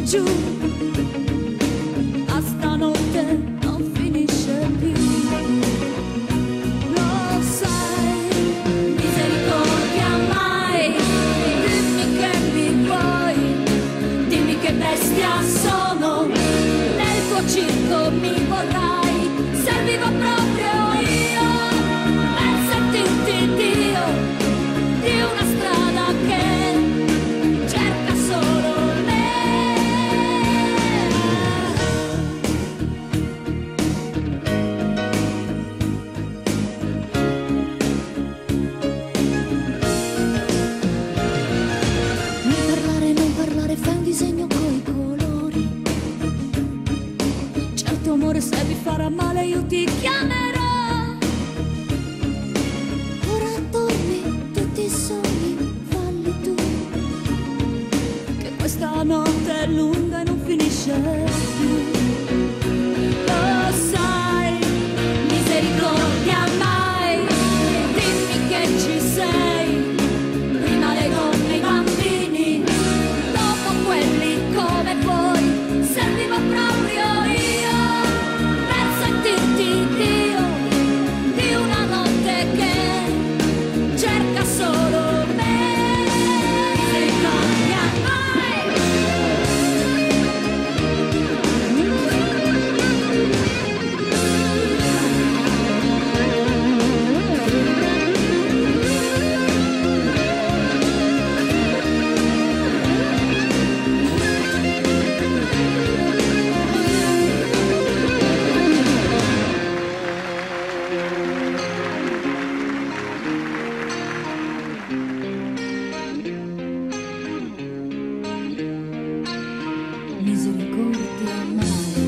giù, a stanotte non finisce più. Lo sai, misericordia mai, dimmi che mi vuoi, dimmi che bestia sono, nel tuo circo mi vorrai, servivo proprio io per sentirti Dio di una strada che cerca solo me. Non parlare, fai un disegno coi colori. Certo amore, se mi farà male io ti chiamerò. Ora dormi, tutti i sogni falli tu, che questa notte è lunga e non finisce più. Lo sai, misericordia mai, dimmi che ci sei, prima le donne e i bambini, dopo quelli come voi, servivo proprio io per sentirti Dio di una notte che cerca solo me. Misericordia mai. Misericordia mai,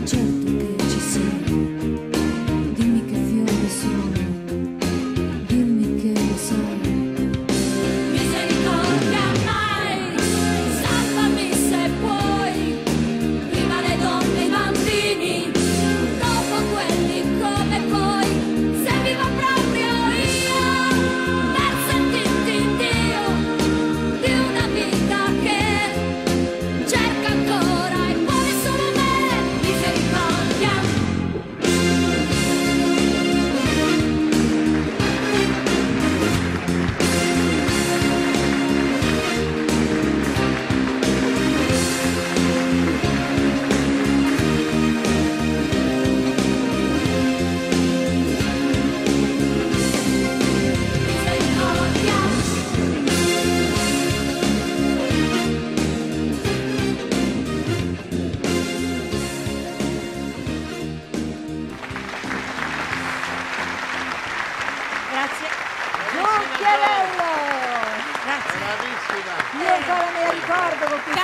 certo che ci sei, dimmi che fiore sono, dimmi che lo sai. Misericordia mai, salvami se puoi, prima le donne e i bambini, dopo quelli come voi, servivo proprio io per sentirti Dio di una vita che cerca ancora e vuole solo me. Misericordia. Grazie. Zuccherello! Grazie. Io ancora me la ricordo con questo